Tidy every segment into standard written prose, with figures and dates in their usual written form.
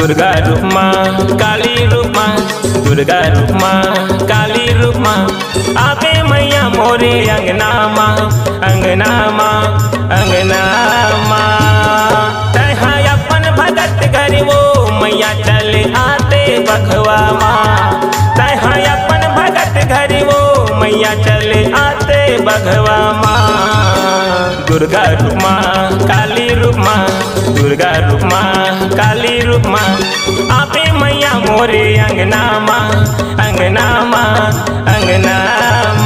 दुर्गा रूप माँ काली रूप माँ, दुर्गा रूप माँ काली रूप माँ। आबे मैया मोरे अंगना माँ, अंगना माँ, अंगना माँ। तहाँ अपन भगत घर वो मैया चले आते बघवा माँ। तहाँ अपन भगत घर वो मैया चले आते बघवा माँ। दुर्गा रूप माँ काली रूप माँ, दुर्गा रूप माँ काली रूप माँ। आपे मैया मोरे अंगना माँ, अंगना माँ, अंगना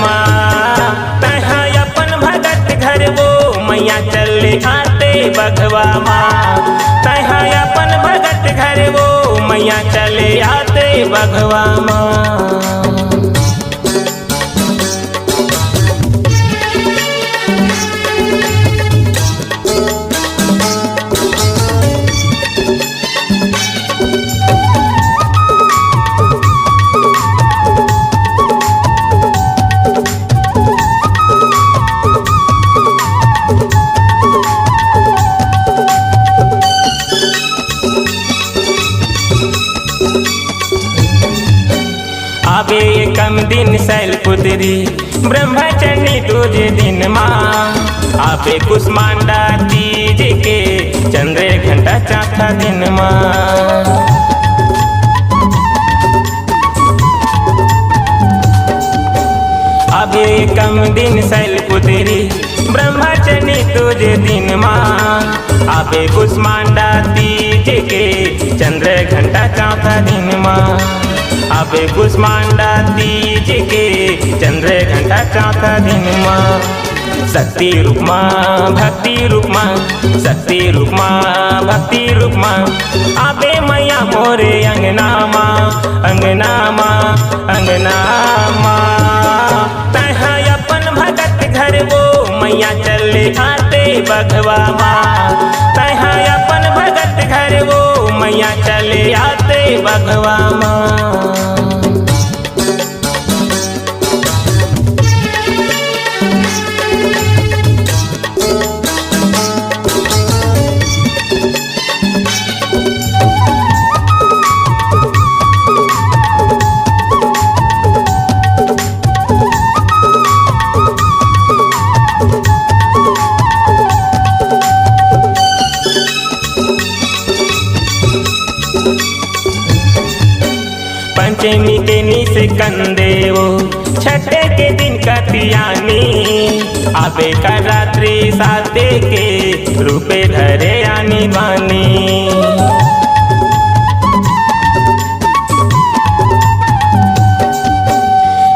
माँ। तहाँ अपन भगत घर वो मैया चले आते बघवा माँ। तहाँ अपन भगत घर वो मैया चले आते बघवा माँ। आबे एकम दिन शैलपुत्री ब्रह्मचर्य तुझे दिन माँ। आबे कुष्मांडा तीज के चंद्र घंटा चौथा दिन माँ। आबे एकम दिन शैलपुत्री ब्रह्मचर्य तुझे दिन माँ। आबे कुष्मांडा तीज के चंद्र घंटा चौथा दिन माँ। आबे कुष्मांडा तीज के चंद्र घंटा चौथा दिन माँ। शक्ति रूप माँ भक्ति रूप माँ, शक्ति रूप माँ भक्ति रूप माँ। आबे मैया मोरे अंगना माँ, अंगना माँ, अंगना माँ। तहाँ अपन भगत घर वो मैया चले आते बघवा माँ। तहाँ अपन भगत घर वो मैया चले आते बघवा माँ। पंचमी के निस कंदे वो छठे के दिन कतियानी। आबे का रात्रि साते के रूपे धरे आनी बानी।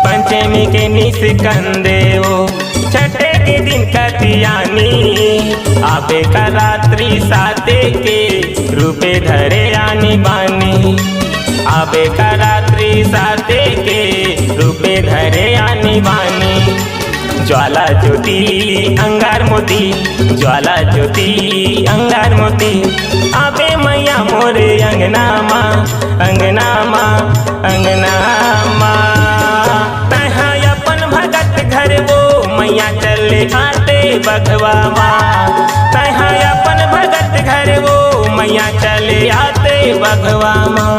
पंचमी के निस कंदे वो छठे के दिन कतियानी। आबे का रात्रि साते के रूपे धरे आनी बानी। आबे का रात्रि साते के रूपे धरे आनी बानी। ज्वाला ज्योति अंगार मोती, ज्वाला ज्योति अंगार मोती। आबे मैया मोरे अंगना माँ, अंगना माँ, अंगना माँ। तहाँ अपन भगत घर वो मैया चले आते बघवा माँ। तहाँ अपन भगत घर वो मैया चले आते बघवा माँ।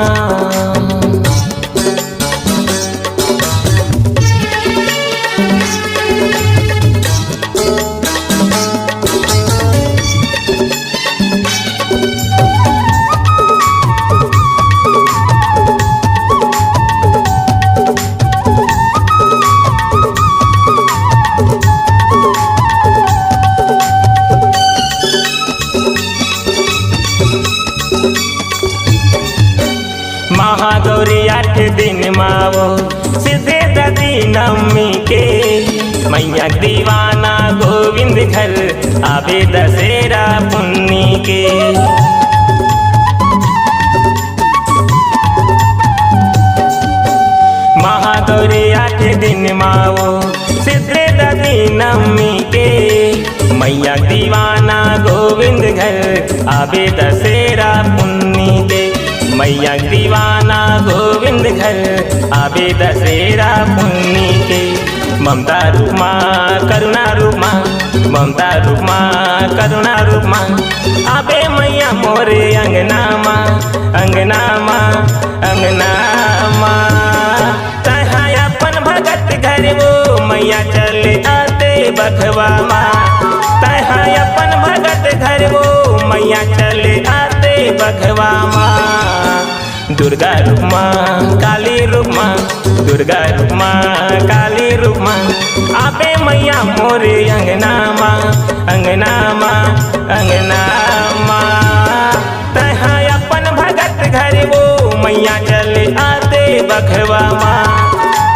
महागौरी 8 दिन मावो सिद्धे ददी नवमी के। मैया दीवाना गोविंद घर आबे दशहरा पुन्नी के। महागौरी 8 दिन मावो सिद्धे ददी नवमी के। मैया दीवाना गोविंद घर आबे दशहरा पुन्नी के। मैया दीवाना गोविंद घर आबे दशहरा पुन्नी के। ममता रूप माँ करुणा रूप माँ, ममता रूप माँ करुणा रूप माँ आबे मैया मोरे अंगना माँ अंगना माँ अंगना माँ। तहाँ अपन भगत घर वो मैया चले आते बघवा माँ। तहाँ अपन भगत घर वो मैया चले आते बघवा माँ। दुर्गा रूप माँ काली रूप माँ दुर्गा रूप माँ काली रूप माँ आबे मैया मोरे अंगना माँ अंगना माँ अंगना माँ। तहाँ अपन भगत घर वो मैया चले आते बघवा माँ।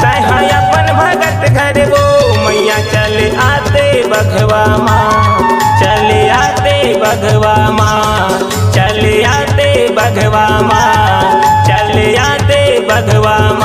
तहाँ अपन भगत घर वो मैया चले आते बघवा माँ। चले आते बघवा माँ चले आते बघवा माँ चले आते बघवा माँ।